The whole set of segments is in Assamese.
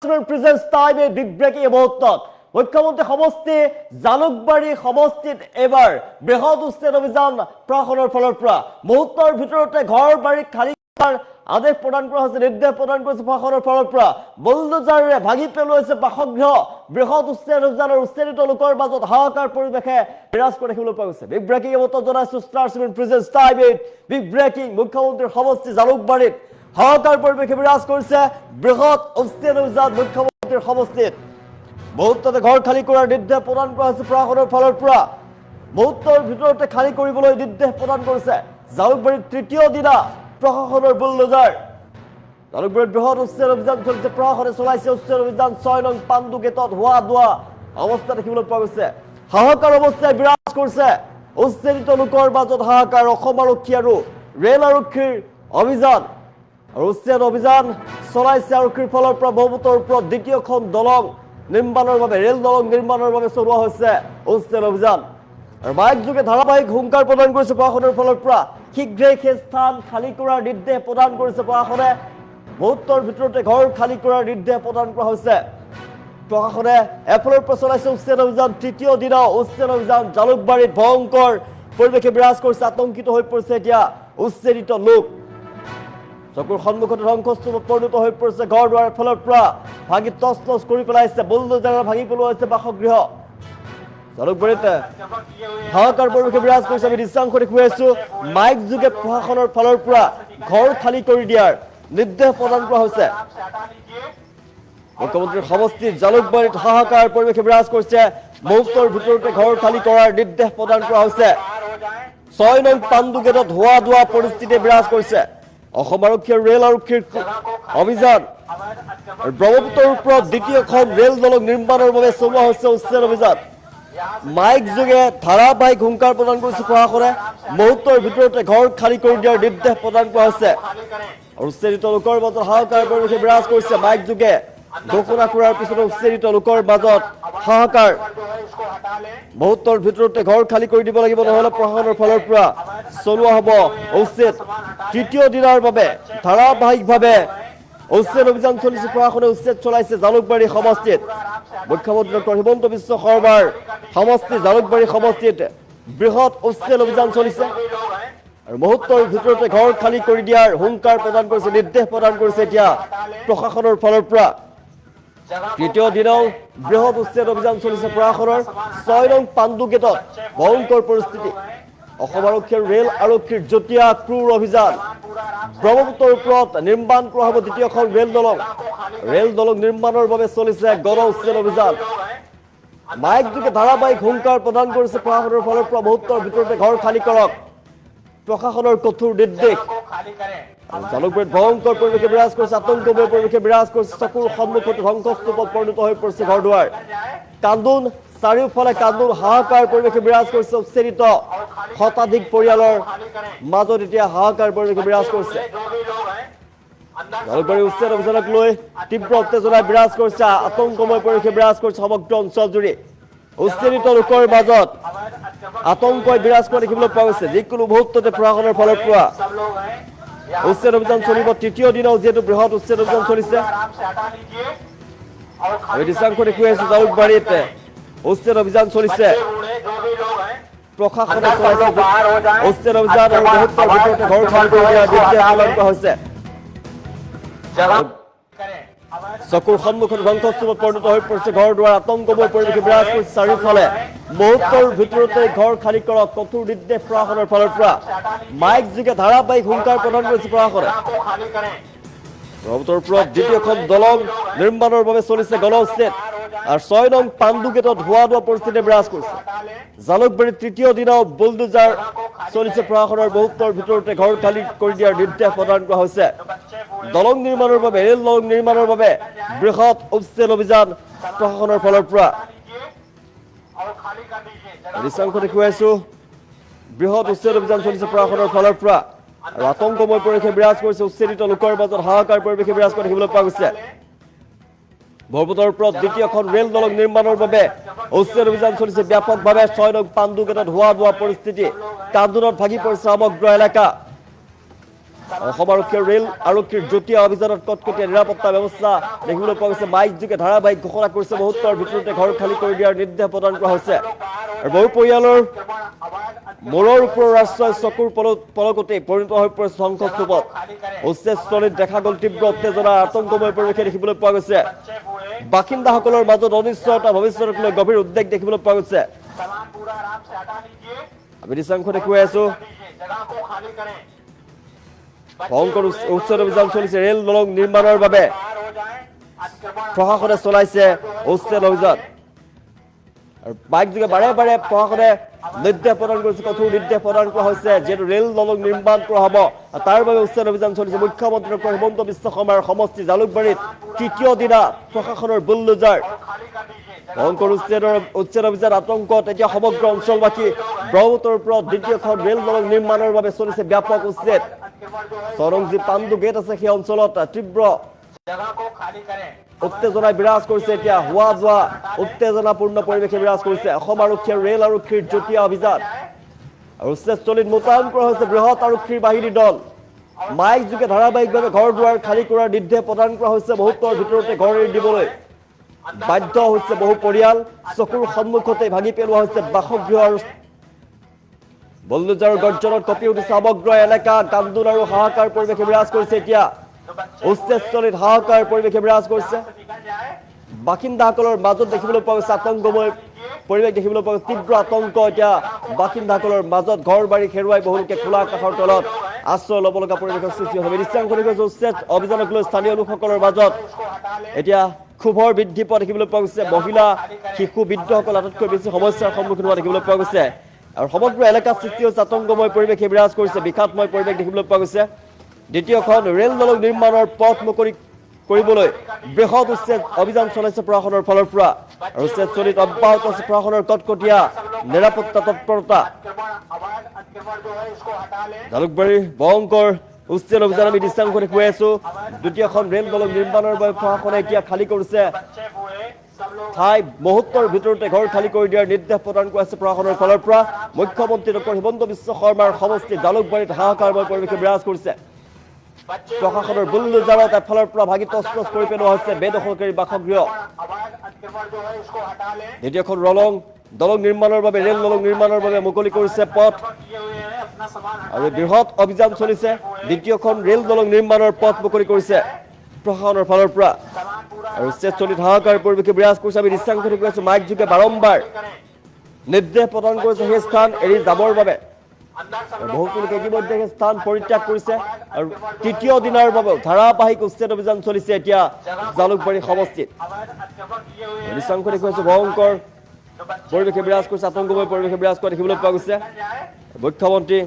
প্ৰেজেন্স টাইমে বিগ ব্ৰেকিং মুহূৰ্তত মুখ্যমন্ত্ৰী সমষ্টি জালুকবাৰী সমষ্টিত এবাৰ বৃহৎ উচ্ছেদ অভিযান প্ৰশাসনৰ ফালৰ পৰা মুহূৰ্তৰ ভিতৰতে ঘৰ বাৰী খালী কৰাৰ আদেশ প্ৰদান কৰা হৈছে নিৰ্দেশ প্ৰদান কৰিছে প্ৰশাসনৰ ফালৰ পৰা বুলডোজাৰেৰে ভাঙি পেলোৱাইছে বাসগৃহ বৃহৎ উচ্ছেদ অভিযানৰ উচ্ছেদিত লোকৰ মাজত হাহাকাৰ পৰিৱেশে বিৰাজ কৰি দেখিবলৈ পোৱা গৈছে বিগ ব্ৰেকিং মুহূৰ্তত জনাইছো ষ্টাৰ চিভিল প্ৰেজেন্স টাইমে বিগ ব্ৰেকিং মুখ্যমন্ত্ৰীৰ সমষ্টি জালুকবাৰীত হাহাকাৰ পৰিৱেশে বিৰাজ কৰিছে বৃহৎ উচ্ছেদ অভিযান মুখ্যমন্ত্ৰীৰ সমষ্টিত মুহূৰ্ততে ঘৰ খালী কৰাৰ নিৰ্দেশ প্ৰদান কৰা হৈছে প্ৰশাসনৰ ফালৰ পৰা মুহূৰ্তৰ ভিতৰতে খালী কৰিবলৈ নিৰ্দেশ প্ৰদান কৰিছে জালুকবাৰীত তৃতীয় দিনা প্ৰশাসনৰ বুলডোজাৰ জালুকবাৰীত বৃহৎ উচ্ছেদ অভিযান চলিছে প্ৰশাসনে চলাইছে উচ্ছেদ অভিযান 6 নং পাণ্ডু গেটত হোৱা দোৱা অৱস্থা দেখিবলৈ পোৱা গৈছে হাহাকাৰ অৱস্থাই বিৰাজ কৰিছে উচ্ছেদিত লোকৰ মাজত হাহাকাৰ অসম আৰক্ষী আৰু ৰেল আৰক্ষীৰ অভিযান আৰু উচ্ছেদ অভিযান চলাইছে আৰক্ষীৰ ফালৰ পৰা ব্ৰহ্মপুত্ৰৰ ওপৰত দ্বিতীয়খন দলং নিৰ্মাণৰ বাবে ৰেল দলং নিৰ্মাণৰ বাবে চলোৱা হৈছে উচ্ছেদ অভিযান আৰু বাইক যোগে ধাৰাবাহিক হুংকাৰ প্ৰদান কৰিছে প্ৰশাসনৰ ফালৰ পৰা শীঘ্ৰেই সেই স্থান খালী কৰাৰ নিৰ্দেশ প্ৰদান কৰিছে প্ৰশাসনে মুহূৰ্তৰ ভিতৰতে ঘৰ খালী কৰাৰ নিৰ্দেশ প্ৰদান কৰা হৈছে প্ৰশাসনে এফালৰ পৰা চলাইছে উচ্ছেদ অভিযান তৃতীয় দিনা উচ্ছেদ অভিযান জালুকবাৰীত ভয়ংকৰ পৰিৱেশে বিৰাজ কৰিছে আতংকিত হৈ পৰিছে এতিয়া উচ্ছেদিত লোক চকুৰ সন্মুখত ধ্বংসস্তূপত পৰিণত হৈ পৰিছে ঘৰ দুৱাৰৰ ফালৰ পৰা ভাঙি তছনছ কৰি পেলাইছে বুলডোজাৰে ভাঙি পেলোৱাইছে বাসগৃহ জালুকবাৰীত হাহাকাৰ পৰিৱেশে বিৰাজ কৰিছে আমি দৃশ্যাংশ দেখুৱাই আছো মাইক যোগে প্ৰশাসনৰ ফালৰ পৰা ঘৰ খালী কৰি দিয়াৰ নিৰ্দেশ প্ৰদান কৰা হৈছে মুখ্যমন্ত্ৰীৰ সমষ্টিত জালুকবাৰীত হাহাকাৰ পৰিৱেশে বিৰাজ কৰিছে মুহূৰ্তৰ ভিতৰতে ঘৰ খালী কৰাৰ নিৰ্দেশ প্ৰদান কৰা হৈছে 6 নং পাণ্ডু গেটত হোৱা দোৱা পৰিস্থিতিয়ে বিৰাজ কৰিছে অসম আৰক্ষী আৰু ৰেল আৰক্ষীৰ অভিযান ব্ৰহ্মপুত্ৰৰ ওপৰত দ্বিতীয়খন ৰেল দলং নিৰ্মাণৰ বাবে চলোৱা হৈছে উচ্ছেদ অভিযান মাইক যোগে ধাৰাবাহিক হুংকাৰ প্ৰদান কৰিছে প্ৰশাসনে মুহূৰ্তৰ ভিতৰতে ঘৰ খালী কৰি দিয়াৰ নিৰ্দেশ প্ৰদান কৰা হৈছে আৰু উচ্ছেদিত লোকৰ মাজত হাহাকাৰ পৰিৱেশে বিৰাজ কৰিছে মাইক যোগে ঘোষণা কৰাৰ পিছতে উচ্ছেদিত লোকৰ মাজত হাহাকাৰ মুহূৰ্তৰ ভিতৰতে ঘৰ খালী কৰি দিব লাগিব নহ'লে প্ৰশাসনৰ ফালৰ পৰা চলোৱা হ'ব উচ্ছেদ তৃতীয় দিনাৰ বাবে ধাৰাবাহিকভাৱে উচ্ছেদ অভিযান চলিছে প্ৰশাসনে উচ্ছেদ চলাইছে জালুকবাৰী সমষ্টিত মুখ্যমন্ত্ৰী ডক্টৰ হিমন্ত বিশ্ব শৰ্মাৰ সমষ্টি জালুকবাৰী সমষ্টিত বৃহৎ উচ্ছেদ অভিযান চলিছে আৰু মুহূৰ্তৰ ভিতৰতে ঘৰ খালী কৰি দিয়াৰ হুংকাৰ প্ৰদান কৰিছে নিৰ্দেশ প্ৰদান কৰিছে এতিয়া প্ৰশাসনৰ ফালৰ পৰা তৃতীয় দিনাও বৃহৎ উচ্ছেদ অভিযান চলিছে প্ৰশাসনৰ 6 নং পাণ্ডু গেটত ভয়ংকৰ পৰিস্থিতি অসম আৰক্ষী আৰু ৰেল আৰক্ষীৰ যুটীয়া ক্ৰুৰ অভিযান ব্ৰহ্মপুত্ৰৰ ওপৰত নিৰ্মাণ কৰা হ'ব দ্বিতীয়খন ৰেল দলং নিৰ্মাণৰ বাবে চলিছে গণ উচ্ছেদ অভিযান মাইক যোগে ধাৰাবাহিক হুংকাৰ প্ৰদান কৰিছে প্ৰশাসনৰ ফালৰ পৰা মুহূৰ্তৰ ভিতৰতে ঘৰ খালী কৰক প্ৰশাসনৰ কঠোৰ নিৰ্দেশ জালুকবাৰীত ভয়ংকৰ পৰিৱেশে বিৰাজ কৰিছে আতংকময় পৰিৱেশে বিৰাজ কৰিছে চকুৰ সন্মুখত ধ্বংসস্তূপত পৰিণত হৈ পৰিছে ঘৰ দুৱাৰ কান্দোন চাৰিওফালে কান্দোন হাহাকাৰ পৰিৱেশে বিৰাজ কৰিছে উচ্ছেদিত শতাধিক পৰিয়ালৰ মাজত এতিয়া হাহাকাৰ পৰিৱেশে বিৰাজ কৰিছে জালুকবাৰী উচ্ছেদ অভিযানক লৈ তীব্ৰ উত্তেজনা বিৰাজ কৰিছে আতংকময় পৰিৱেশে বিৰাজ কৰিছে সমগ্ৰ অঞ্চলজুৰি উচ্ছেদিত লোকৰ মাজত আতংকই বিৰাজ কৰা দেখিবলৈ পোৱা গৈছে যিকোনো মুহূৰ্ততে প্ৰশাসনৰ ফালৰ পৰা উচ্ছেদ অভিযান চলিব তৃতীয় দিনাও যিহেতু বৃহৎ উচ্ছেদ অভিযান চলিছে আমি দৃশ্যাংশ দেখুৱাই আছো জালুকবাৰীত উচ্ছেদ অভিযান চলিছে প্ৰশাসনে চলাইছে উচ্ছেদ অভিযান আৰু মুহূৰ্তৰ ভিতৰতে ঘৰ খালী কৰি দিয়াৰ নিৰ্দেশ প্ৰদান কৰা হৈছে চকুৰ সন্মুখত ধ্বংসস্তূপত পৰিণত হৈ পৰিছে ঘৰ দুৱাৰ আতংকময় পৰিৱেশে বিৰাজ কৰিছে চাৰিওফালে মুহূৰ্তৰ ভিতৰতে ঘৰ খালী কৰক কঠোৰ নিৰ্দেশ প্ৰশাসনৰ ফালৰ পৰা মাইক যোগে ধাৰাবাহিক হুংকাৰ প্ৰদান কৰিছে প্ৰশাসনে ব্ৰহ্মপুত্ৰৰ ওপৰত দ্বিতীয়খন দলং নিৰ্মাণৰ বাবে চলিছে গণ উচ্ছেদ আৰু 6 নং পাণ্ডু গেটত হোৱা দোৱা পৰিস্থিতিয়ে বিৰাজ কৰিছে জালুকবাৰীত তৃতীয় দিনাও বুলডোজাৰ চলিছে প্ৰশাসনৰ মুহূৰ্তৰ ভিতৰতে ঘৰ খালী কৰি দিয়াৰ নিৰ্দেশ প্ৰদান কৰা হৈছে দলং নিৰ্মাণৰ বাবে ৰেল দলং নিৰ্মাণৰ বাবে বৃহৎ উচ্ছেদ অভিযান প্ৰশাসনৰ ফালৰ পৰা দৃশ্যাংশ দেখুৱাই আছো বৃহৎ উচ্ছেদ অভিযান চলিছে প্ৰশাসনৰ ফালৰ পৰা আৰু আতংকময় পৰিৱেশে বিৰাজ কৰিছে উচ্ছেদিত লোকৰ মাজত হাহাকাৰ পৰিৱেশে বিৰাজ কৰা দেখিবলৈ পোৱা গৈছে ব্ৰহ্মপুত্ৰৰ ওপৰত দ্বিতীয়খন ৰেল দলং নিৰ্মাণৰ বাবে উচ্ছেদ অভিযান চলিছে ব্যাপকভাৱে 6 নং পাণ্ডু গেটত হোৱা দোৱা পৰিস্থিতি কান্দোনত ভাগি পৰিছে সমগ্ৰ এলেকা অসম আৰক্ষীৰ ৰেল আৰক্ষীৰ যুটীয়া অভিযানত কটকটীয়া নিৰাপত্তা ব্যৱস্থা দেখিবলৈ পোৱা গৈছে। মাইক যোগে ধাৰাবাহিক ঘোষণা কৰিছে মুহূৰ্তৰ ভিতৰতে ঘৰ খালী কৰি দিয়াৰ নিৰ্দেশ প্ৰদান কৰা হৈছে। আৰু বহু পৰিয়ালৰ মূৰৰ ওপৰৰ ৰাষ্ট্ৰই চকুৰ পলকতে পৰিণত হৈ পৰিছে ধ্বংসস্তূপত। উচ্ছেদস্থলীত দেখা গ'ল তীব্ৰ উত্তেজনা আতংকময় পৰিৱেশে দেখিবলৈ পোৱা গৈছে। বাসিন্দাসকলৰ মাজত অনিশ্চয়তা ভৱিষ্যতক লৈ গভীৰ উদ্বেগ দেখিবলৈ পোৱা গৈছে। আমি দৃশ্যাংশ দেখুৱাই আছো। ভয়ংকৰ উচ্ছেদ অভিযান চলিছে। ৰেল দলং নিৰ্মাণৰ বাবে প্ৰশাসনে চলাইছে উচ্ছেদ অভিযান। আৰু বাইক যোগে বাৰে বাৰে প্ৰশাসনে নিৰ্দেশ প্ৰদান কৰিছে, কঠোৰ নিৰ্দেশ প্ৰদান কৰা হৈছে যিহেতু ৰেল দলং নিৰ্মাণ কৰা হ'ব। তাৰ বাবে উচ্ছেদ অভিযান চলিছে। মুখ্যমন্ত্ৰী ডক্টৰ হিমন্ত বিশ্ব শৰ্মাৰ সমষ্টি জালুকবাৰীত তৃতীয় দিনা প্ৰশাসনৰ বুলডোজাৰ। ভয়ংকৰ উচ্ছেদ অভিযান আতংকত এতিয়া সমগ্ৰ অঞ্চলবাসী। ব্ৰহ্মপুত্ৰৰ ওপৰত দ্বিতীয়খন ৰেল দলং নিৰ্মাণৰ বাবে চলিছে ব্যাপক উচ্ছেদ। চৰংজী পাণ্ডু গেট আছে, সেই অঞ্চলত তীব্ৰ উত্তেজনাই বিৰাজ কৰিছে। এতিয়া হোৱা যোৱা উত্তেজনাপূৰ্ণ পৰিৱেশে বিৰাজ কৰিছে। অসম আৰক্ষী আৰু ৰেল আৰক্ষীৰ যুটীয়া অভিযান আৰু উচ্ছেদস্থলীত মোতায়েন কৰা হৈছে বৃহৎ আৰক্ষীৰ বাহিনী দল। মাইক যোগে ধাৰাবাহিকভাৱে ঘৰ দুৱাৰ খালী কৰাৰ নিৰ্দেশ প্ৰদান কৰা হৈছে। মুহূৰ্তৰ ভিতৰতে ঘৰ এৰি দিবলৈ বাধ্য হৈছে বহু পৰিয়াল। চকুৰ সন্মুখতে ভাঙি পেলোৱা হৈছে বাসগৃহ। আৰু বুলডোজাৰৰ গৰ্জনত কঁপি উঠিছে সমগ্ৰ এলেকা। কান্দোন আৰু হাহাকাৰ পৰিৱেশে বিৰাজ কৰিছে। এতিয়া উচ্ছেদস্থলীত হাহাকাৰ পৰিৱেশে বিৰাজ কৰিছে। বাসিন্দাসকলৰ মাজত দেখিবলৈ পোৱা গৈছে আতংকময় পৰিৱেশ দেখিবলৈ পোৱা গৈছে। তীব্ৰ আতংক এতিয়া বাসিন্দাসকলৰ মাজত। ঘৰ বাৰী হেৰুৱাই বহুলোকে খোলা আকাশৰ তলত আশ্ৰয় ল'ব লগা পৰিৱেশৰ সৃষ্টি হৈছে। দৃশ্যাংশ দেখুৱাইছে উচ্ছেদ অভিযানক লৈ স্থানীয় লোকসকলৰ মাজত এতিয়া ক্ষোভৰ বৃদ্ধি পোৱা দেখিবলৈ পোৱা গৈছে। মহিলা শিশু বৃদ্ধসকল আটাইতকৈ বেছি সমস্যাৰ সন্মুখীন হোৱা দেখিবলৈ পোৱা গৈছে। আৰু সমগ্ৰ এলেকাত সৃষ্টি হৈছে আতংকময় পৰিৱেশে বিৰাজ কৰিছে। বিষাদময় পৰিৱেশ দেখিবলৈ পোৱা গৈছে। দ্বিতীয়খন ৰেল দলং নিৰ্মাণৰ পথ মুকলি কৰিবলৈ বৃহৎ উচ্ছেদ অভিযান চলাইছে প্ৰশাসনৰ ফালৰ পৰা। আৰু উচ্ছেদস্থলীত অব্যাহত আছে প্ৰশাসনৰ কটকটীয়া নিৰাপত্তা তৎপৰতা। জালুকবাৰীৰ ভয়ংকৰ উচ্ছেদ অভিযান আমি দৃশ্যাংশ দেখুৱাই আছো। দ্বিতীয়খন ৰেল দলং নিৰ্মাণৰ বাবে প্ৰশাসনে এতিয়া খালী কৰিছে ঠাই। মুহূৰ্তৰ ভিতৰতে ঘৰ খালী কৰি দিয়াৰ নিৰ্দেশ প্ৰদান কৰা হৈছে প্ৰশাসনৰ ফালৰ পৰা। মুখ্যমন্ত্ৰী ডক্টৰ হিমন্ত বিশ্ব শৰ্মাৰ সমষ্টি জালুকবাৰীত হাহাকাৰময় পৰিৱেশে বিৰাজ কৰিছে। প্ৰশাসনৰ বুলডোজাৰত এফালৰ পৰা ভাগি তছনছ কৰি পেলোৱা হৈছে বেদখলকাৰী বাসগৃহ। দ্বিতীয়খন দলং নিৰ্মাণৰ বাবে ৰেল দলং নিৰ্মাণৰ বাবে মুকলি কৰিছে পথ। আৰু বৃহৎ অভিযান চলিছে। দ্বিতীয়খন ৰেল দলং নিৰ্মাণৰ পথ মুকলি কৰিছে প্ৰশাসনৰ ফালৰ পৰা। আৰু উচ্ছেদস্থলীত হাহাকাৰ পৰিৱেশে বিৰাজ কৰিছে। আমি দৃশ্যাংশ দেখুৱাই আছো। মাইক যোগে বাৰম্বাৰ নিৰ্দেশ প্ৰদান কৰিছে সেই স্থান এৰি যাবৰ বাবে। বহুতো লোকে ইতিমধ্যে সেই স্থান পৰিত্যাগ কৰিছে। আৰু তৃতীয় দিনাৰ বাবে ধাৰাবাহিক উচ্ছেদ অভিযান চলিছে এতিয়া জালুকবাৰী সমষ্টিত। দৃশ্যাংশ দেখুৱাইছো। ভয়ংকৰ পৰিৱেশে বিৰাজ কৰিছে। আতংকময় পৰিৱেশে বিৰাজ কৰা দেখিবলৈ পোৱা গৈছে। মুখ্যমন্ত্ৰী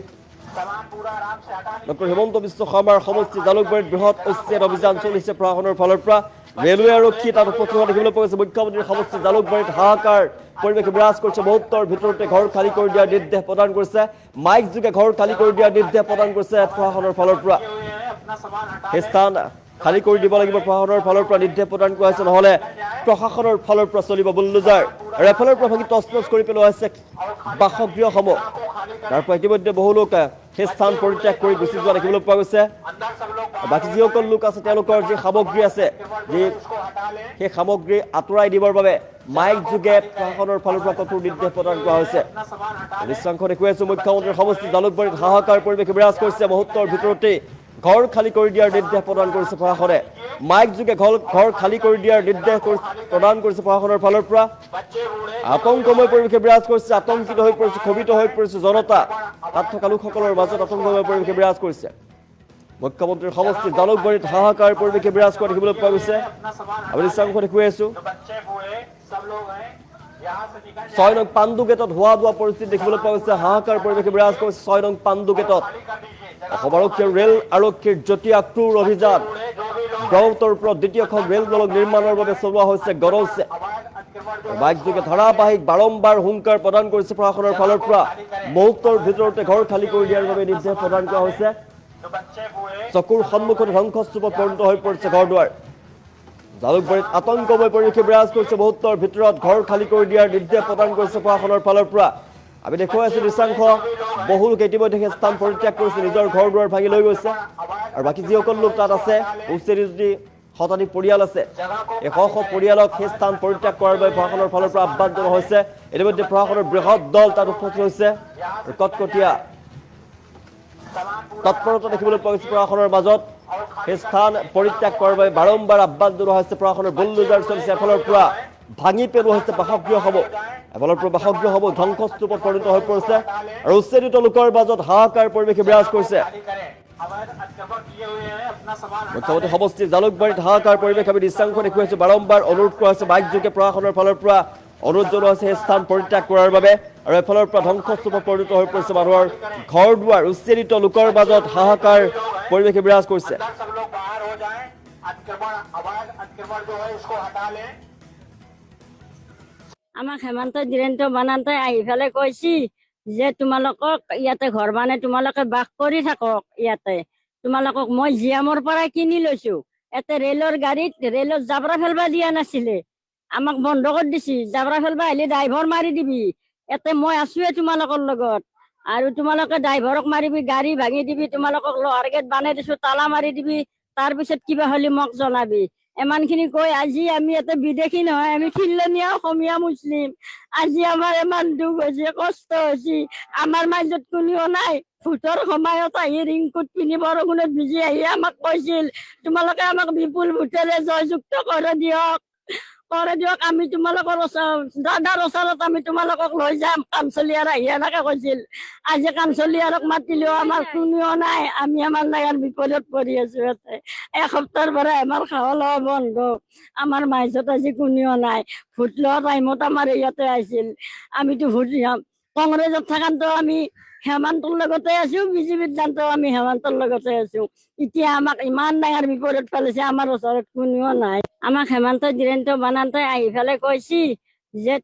ডক্টৰ হিমন্ত বিশ্ব শৰ্মাৰ সমষ্টি জালুকবাৰীত বৃহৎ উচ্ছেদ অভিযান চলিছে প্ৰশাসনৰ ফালৰ পৰা। ৰেলৱে আৰক্ষী তাত উপস্থিত হোৱা দেখিবলৈ পোৱা গৈছে। মুখ্যমন্ত্ৰীৰ সমষ্টি জালুকবাৰীত হাহাকাৰ পৰিৱেশে বিৰাজ কৰিছে। মুহূৰ্তৰ ভিতৰতে ঘৰ খালী কৰি দিয়াৰ নিৰ্দেশ প্ৰদান কৰিছে। মাইক যোগে ঘৰ খালী কৰি দিয়াৰ নিৰ্দেশ প্ৰদান কৰিছে প্ৰশাসনৰ ফালৰ পৰা। সেই স্থান খালী কৰি দিব লাগিব প্ৰশাসনৰ ফালৰ পৰা নিৰ্দেশ প্ৰদান কৰা হৈছে। নহ'লে প্ৰশাসনৰ ফালৰ পৰা চলিব বুলডোজাৰ। আৰু এফালৰ পৰা ভাগি তছনছ কৰি পেলোৱা হৈছে বাসগৃহসমূহ। তাৰ পৰা ইতিমধ্যে বহু লোক সেই স্থান পৰিত্যাগ কৰি গুচি যোৱা দেখিবলৈ পোৱা গৈছে। বাকী যিসকল লোক আছে তেওঁলোকৰ যি সামগ্ৰী আছে সেই সামগ্ৰী আঁতৰাই দিবৰ বাবে মাইক যোগে প্ৰশাসনৰ ফালৰ পৰা কঠোৰ নিৰ্দেশ প্ৰদান কৰা হৈছে। দৃশ্যাংশ দেখুৱাই আছো। মুখ্যমন্ত্ৰীৰ সমষ্টি জালুকবাৰীত হাহাকাৰ পৰিৱেশে বিৰাজ কৰিছে। মুহূৰ্তৰ ভিতৰতে ঘৰ খালী কৰি দিয়াৰ নিৰ্দেশ প্ৰদান কৰিছে প্ৰশাসনে। মাইক যোগে ঘৰ খালী কৰি দিয়াৰ নিৰ্দেশ প্ৰদান কৰিছে প্ৰশাসনৰ ফালৰ পৰা। আতংকময় পৰিৱেশে বিৰাজ কৰিছে। আতংকিত হৈ পৰিছে, ক্ষোভিত হৈ পৰিছে জনতা। তাত থকা লোকসকলৰ মাজত আতংকময় পৰিৱেশে বিৰাজ কৰিছে। মুখ্যমন্ত্ৰীৰ সমষ্টি জালুকবাৰীত হাহাকাৰ পৰিৱেশে বিৰাজ কৰা দেখিবলৈ পোৱা গৈছে। আমি দৃশ্যাংশ দেখুৱাই আছো। 6 নং পাণ্ডু গেটত হোৱা যোৱা পৰিস্থিতি দেখিবলৈ পোৱা গৈছে। হাহাকাৰ পৰিৱেশে বিৰাজ কৰিছে 6 নং পাণ্ডু গেটত। অসম আৰক্ষী আৰু ৰেল আৰক্ষীৰ যুটীয়া ক্ৰুৰ অভিযান। ব্ৰহ্মপুত্ৰৰ ওপৰত দ্বিতীয়খন ৰেল দলং নিৰ্মাণৰ বাবে চলোৱা হৈছে গৰজে। বাইক যোগে ধাৰাবাহিক বাৰম্বাৰ হুংকাৰ প্ৰদান কৰিছে প্ৰশাসনৰ ফালৰ পৰা। মুহূৰ্তৰ ভিতৰতে ঘৰ খালী কৰি দিয়াৰ বাবে নিৰ্দেশ প্ৰদান কৰা হৈছে। চকুৰ সন্মুখত ধ্বংসস্তূপত পৰিণত হৈ পৰিছে ঘৰ দুৱাৰ। জালুকবাৰীত আতংকময় পৰিৱেশে বিৰাজ কৰিছে। মুহূৰ্তৰ ভিতৰত ঘৰ খালী কৰি দিয়াৰ নিৰ্দেশ প্ৰদান কৰিছে প্ৰশাসনৰ ফালৰ পৰা। আমি দেখুৱাই আছো দৃশ্যাংশ বহু লোক ইতিমধ্যে সেই স্থান পৰিত্যাগ কৰিছে নিজৰ ঘৰ দুৱাৰ ভাঙি লৈ গৈছে আৰু বাকী যিসকল লোক তাত আছে উচ্ছেদি যদি শতাধিক পৰিয়াল আছে এই শ পৰিয়ালক সেই স্থান পৰিত্যাগ কৰাৰ বাবে প্ৰশাসনৰ ফালৰ পৰা আহ্বান জনোৱা হৈছে ইতিমধ্যে প্ৰশাসনৰ বৃহৎ দল তাত উপস্থিত হৈছে কটকটীয়া তৎপৰতা দেখিবলৈ পোৱা গৈছে প্ৰশাসনৰ মাজত সেই স্থান পৰিত্যাগ কৰাৰ বাবে বাৰম্বাৰ আহ্বান জনোৱা হৈছে প্ৰশাসনৰ বুলডোজাৰ চলিছে এফালৰ পৰা ভাঙি পেলোৱা হৈছে বাসগৃহসমূহ এফালৰ পৰা বাসগৃহসমূহ ধ্বংসস্তূপত পৰিণত হৈ পৰিছে আৰু উচ্ছেদিত লোকৰ মাজত হাহাকাৰ পৰিৱেশে বিৰাজ কৰিছে মুখ্যমন্ত্ৰী সমষ্টি জালুকবাৰীত হাহাকাৰ পৰিৱেশ আমি দৃশ্যাংশ দেখুৱাইছো বাৰম্বাৰ অনুৰোধ কৰা হৈছে মাইক যোগে প্ৰশাসনৰ ফালৰ পৰা অনুৰোধ জনোৱা হৈছে সেই স্থান পৰিত্যাগ কৰাৰ বাবে আৰু এফালৰ পৰা ধ্বংসস্তূপত পৰিণত হৈ পৰিছে মানুহৰ ঘৰ দুৱাৰ উচ্ছেদিত লোকৰ মাজত হাহাকাৰ পৰিৱেশে বিৰাজ কৰিছে আমাক হেমন্ত বীৰেন্দ্ৰ বানান্তে আহি পেলাই কৈছি যে তোমালোকক ইয়াতে ঘৰ মানে তোমালোকে বাস কৰি থাকক ইয়াতে তোমালোকক মই জিয়ামৰ পৰা কিনি লৈছো ইয়াতে ৰেলৰ গাড়ীত ৰেলত জাবৰা ফেলবা দিয়া নাছিলে আমাক বন্ধ কৰি দিছি জাবৰা ফেলবা আহিলে ড্ৰাইভাৰ মাৰি দিবি ইয়াতে মই আছোৱে তোমালোকৰ লগত আৰু তোমালোকে ড্ৰাইভাৰক মাৰিবি গাড়ী ভাঙি দিবি তোমালোকক লোহাৰ গেট বানাই দিছো তালা মাৰি দিবি তাৰপিছত কিবা হলে মোক জনাবি ইমানখিনি কৈ আজি আমি ইয়াতে বিদেশী নহয় আমি খিলনীয়া অসমীয়া মুছলিম আজি আমাৰ ইমান দুখ হৈছে কষ্ট হৈছে আমাৰ মাজত কোনেও নাই ভোটৰ সময়ত আহি ৰিংকুট পিন্ধি বৰষুণত ভিজি আহি আমাক কৈছিল তোমালোকে আমাক বিপুল ভোটেৰে জয়যুক্ত কৰি দিয়ক আমি তোমালোকৰ দাদাৰ ওচৰত আমি তোমালোকক লৈ যাম কাঞ্চলিয়াৰ আহি এনেকে কৈছিল আজি কাঞ্চলিয়াৰক মাতিলেও আমাৰ কোনেও নাই আমি আমাৰ নাগাৰ বিপদত পৰি আছো ইয়াতে এসপ্তাহৰ পৰা আমাৰ খাৱা লোৱা বন্ধ আমাৰ মাজত আজি কোনেও নাই ভোট লোৱা টাইমত আমাৰ ইয়াতে আহিছিল আমিতো ভোট দিয়াম কংগ্ৰেছত থাকাতো আমি হেমন্তৰ লগতে আছো বিজেপিত যাওঁতেও আমি হেমন্তৰ লগতে আছো এতিয়া আমাক ইমান ডাঙৰ বিপদত পেলাইছে আমাৰ ওচৰত কোনেও নাই আমাক হেমন্ত বীৰেন্দ্ৰ বানান্তে আহি পেলাই কৈছি যে